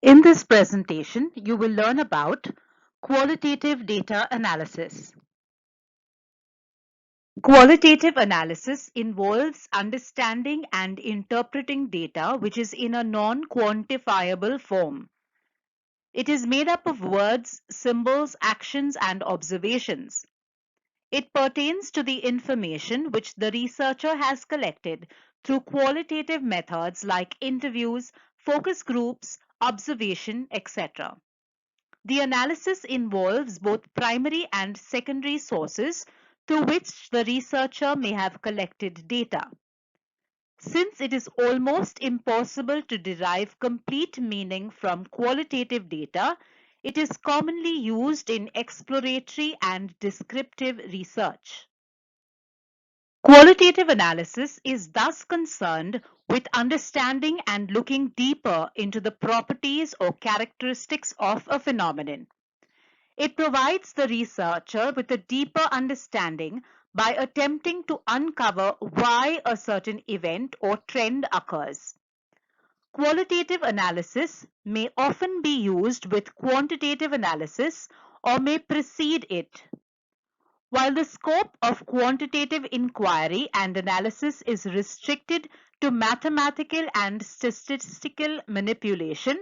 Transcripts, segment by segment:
In this presentation, you will learn about qualitative data analysis. Qualitative analysis involves understanding and interpreting data which is in a non-quantifiable form. It is made up of words, symbols, actions, and observations. It pertains to the information which the researcher has collected through qualitative methods like interviews, focus groups, observation, etc. The analysis involves both primary and secondary sources through which the researcher may have collected data. Since it is almost impossible to derive complete meaning from qualitative data, it is commonly used in exploratory and descriptive research. Qualitative analysis is thus concerned with understanding and looking deeper into the properties or characteristics of a phenomenon. It provides the researcher with a deeper understanding by attempting to uncover why a certain event or trend occurs. Qualitative analysis may often be used with quantitative analysis or may precede it. While the scope of quantitative inquiry and analysis is restricted to mathematical and statistical manipulation,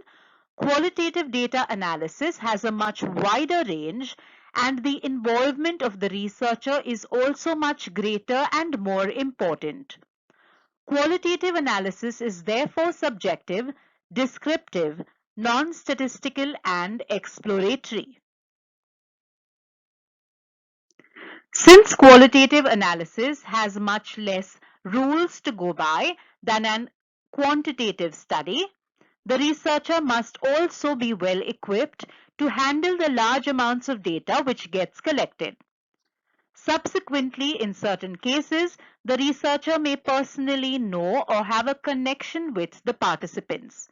qualitative data analysis has a much wider range, and the involvement of the researcher is also much greater and more important. Qualitative analysis is therefore subjective, descriptive, non-statistical, and exploratory. Since qualitative analysis has much less rules to go by than an quantitative study, the researcher must also be well equipped to handle the large amounts of data which gets collected. Subsequently, in certain cases, the researcher may personally know or have a connection with the participants.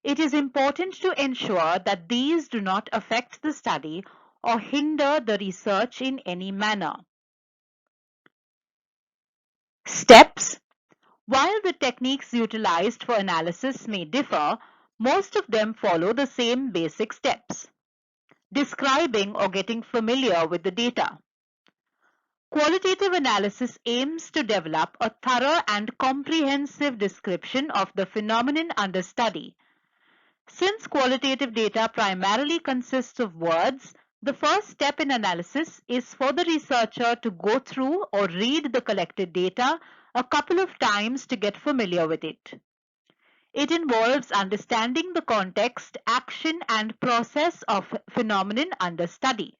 It is important to ensure that these do not affect the study or hinder the research in any manner. Steps. While the techniques utilized for analysis may differ, most of them follow the same basic steps. Describing or getting familiar with the data. Qualitative analysis aims to develop a thorough and comprehensive description of the phenomenon under study. Since qualitative data primarily consists of words, the first step in analysis is for the researcher to go through or read the collected data a couple of times to get familiar with it. It involves understanding the context, action, and process of phenomenon under study.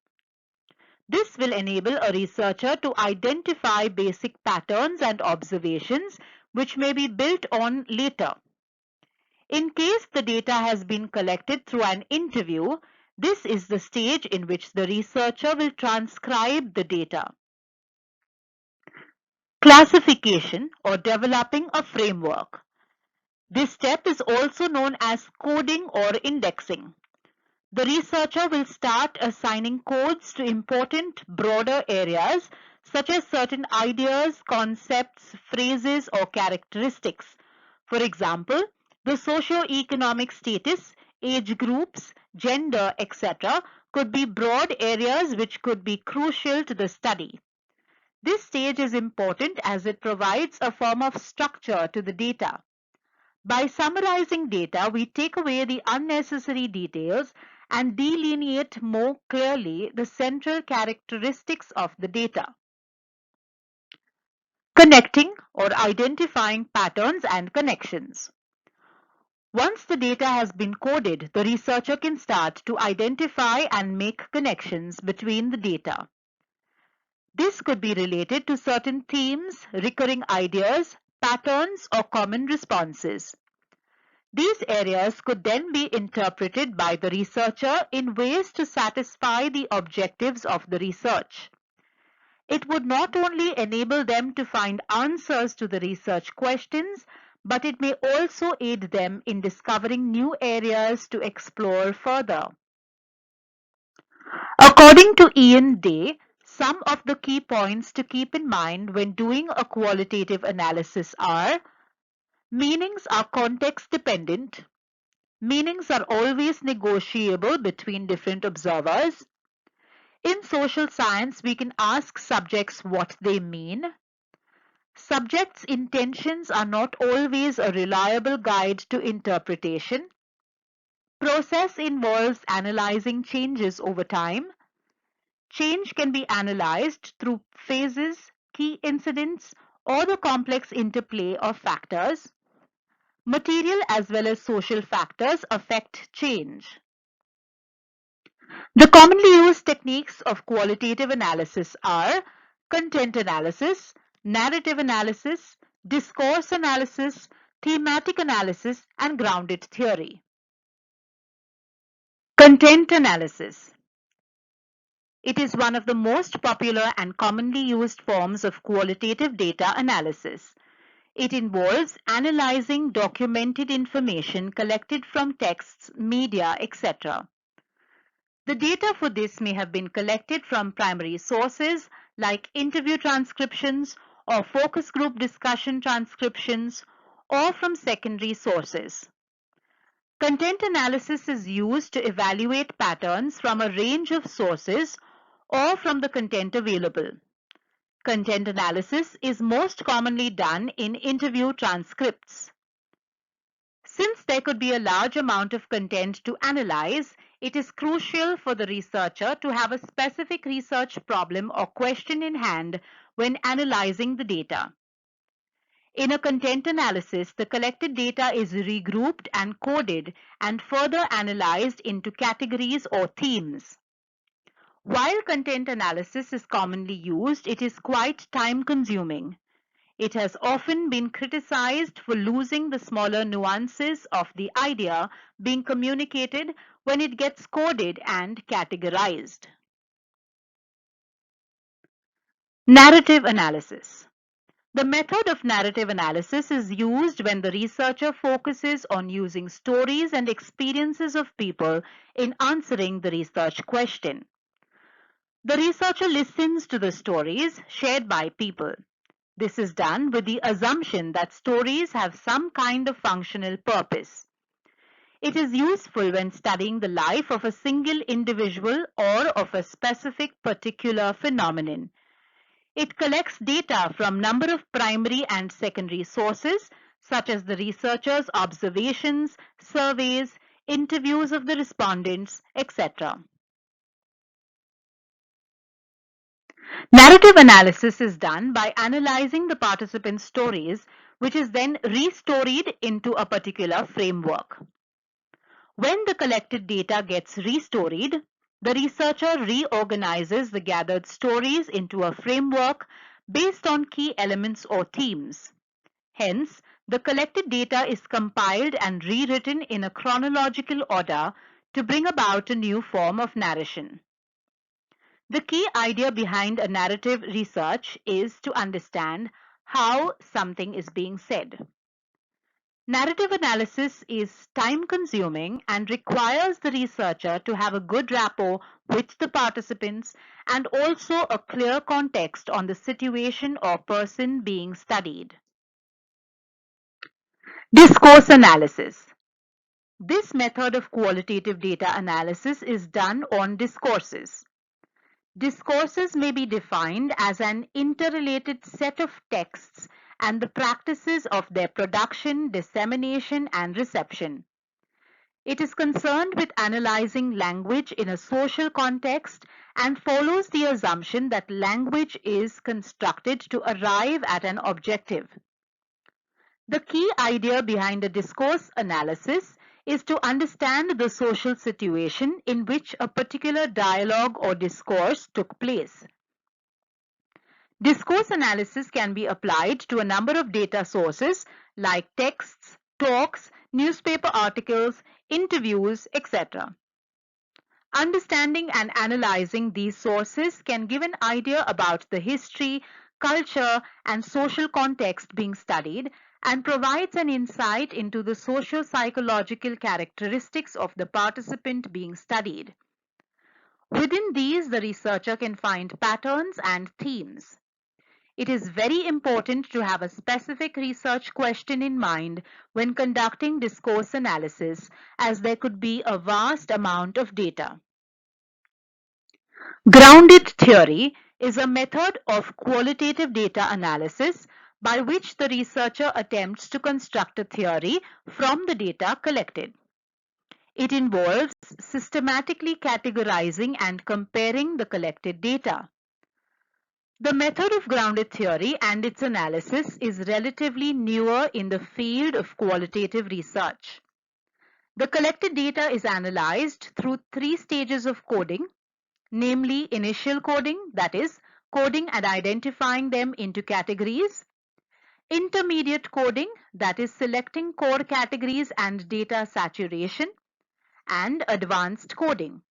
This will enable a researcher to identify basic patterns and observations which may be built on later. In case the data has been collected through an interview, this is the stage in which the researcher will transcribe the data. Classification or developing a framework. This step is also known as coding or indexing. The researcher will start assigning codes to important broader areas such as certain ideas, concepts, phrases, or characteristics. For example, the socio-economic status, age groups, gender, etc. could be broad areas which could be crucial to the study. This stage is important as it provides a form of structure to the data. By summarizing data, we take away the unnecessary details and delineate more clearly the central characteristics of the data. Connecting or identifying patterns and connections. Once the data has been coded, the researcher can start to identify and make connections between the data. This could be related to certain themes, recurring ideas, patterns, or common responses. These areas could then be interpreted by the researcher in ways to satisfy the objectives of the research. It would not only enable them to find answers to the research questions, but it may also aid them in discovering new areas to explore further. According to Ian Day, some of the key points to keep in mind when doing a qualitative analysis are: meanings are context dependent. Meanings are always negotiable between different observers. In social science, we can ask subjects what they mean. Subjects' intentions are not always a reliable guide to interpretation. Process involves analyzing changes over time. Change can be analyzed through phases, key incidents, or the complex interplay of factors. Material as well as social factors affect change. The commonly used techniques of qualitative analysis are content analysis, narrative analysis, discourse analysis, thematic analysis, and grounded theory. Content analysis. It is one of the most popular and commonly used forms of qualitative data analysis. It involves analyzing documented information collected from texts, media, etc. The data for this may have been collected from primary sources like interview transcriptions or focus group discussion transcriptions, or from secondary sources. Content analysis is used to evaluate patterns from a range of sources or from the content available. Content analysis is most commonly done in interview transcripts. Since there could be a large amount of content to analyze, it is crucial for the researcher to have a specific research problem or question in hand when analyzing the data. In a content analysis, the collected data is regrouped and coded and further analyzed into categories or themes. While content analysis is commonly used, it is quite time-consuming. It has often been criticized for losing the smaller nuances of the idea being communicated when it gets coded and categorized. Narrative analysis. The method of narrative analysis is used when the researcher focuses on using stories and experiences of people in answering the research question. The researcher listens to the stories shared by people. This is done with the assumption that stories have some kind of functional purpose. It is useful when studying the life of a single individual or of a specific particular phenomenon. It collects data from number of primary and secondary sources, such as the researcher's observations, surveys, interviews of the respondents, etc. Narrative analysis is done by analyzing the participants' stories, which is then restoried into a particular framework. When the collected data gets restoried, the researcher reorganizes the gathered stories into a framework based on key elements or themes. Hence, the collected data is compiled and rewritten in a chronological order to bring about a new form of narration. The key idea behind a narrative research is to understand how something is being said. Narrative analysis is time-consuming and requires the researcher to have a good rapport with the participants and also a clear context on the situation or person being studied. Discourse analysis. This method of qualitative data analysis is done on discourses. Discourses may be defined as an interrelated set of texts and the practices of their production, dissemination, and reception. It is concerned with analyzing language in a social context and follows the assumption that language is constructed to arrive at an objective. The key idea behind a discourse analysis is to understand the social situation in which a particular dialogue or discourse took place. Discourse analysis can be applied to a number of data sources like texts, talks, newspaper articles, interviews, etc. Understanding and analyzing these sources can give an idea about the history, culture, and social context being studied and provides an insight into the socio-psychological characteristics of the participant being studied. Within these, the researcher can find patterns and themes. It is very important to have a specific research question in mind when conducting discourse analysis, as there could be a vast amount of data. Grounded theory is a method of qualitative data analysis by which the researcher attempts to construct a theory from the data collected. It involves systematically categorizing and comparing the collected data. The method of grounded theory and its analysis is relatively newer in the field of qualitative research. The collected data is analyzed through three stages of coding, namely initial coding, that is, coding and identifying them into categories; intermediate coding, that is, selecting core categories and data saturation; and advanced coding.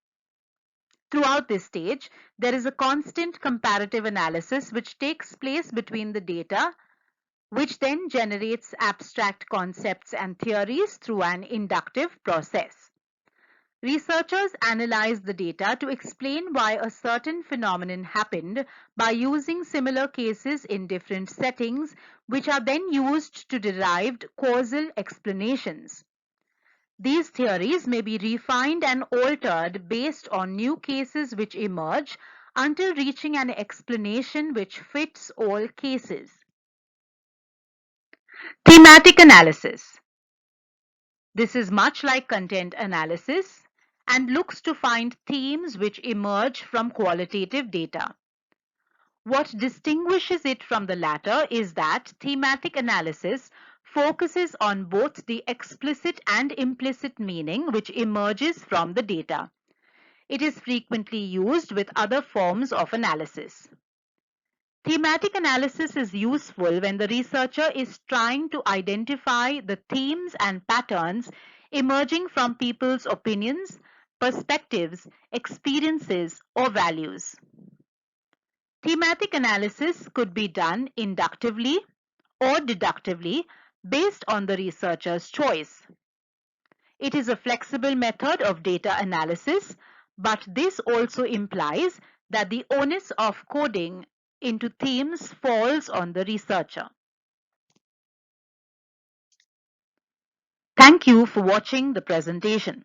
Throughout this stage, there is a constant comparative analysis which takes place between the data, which then generates abstract concepts and theories through an inductive process. Researchers analyze the data to explain why a certain phenomenon happened by using similar cases in different settings, which are then used to derive causal explanations. These theories may be refined and altered based on new cases which emerge until reaching an explanation which fits all cases. Thematic analysis. This is much like content analysis and looks to find themes which emerge from qualitative data. What distinguishes it from the latter is that thematic analysis focuses on both the explicit and implicit meaning which emerges from the data. It is frequently used with other forms of analysis. Thematic analysis is useful when the researcher is trying to identify the themes and patterns emerging from people's opinions, perspectives, experiences, or values. Thematic analysis could be done inductively or deductively based on the researcher's choice. It is a flexible method of data analysis, but this also implies that the onus of coding into themes falls on the researcher. Thank you for watching the presentation.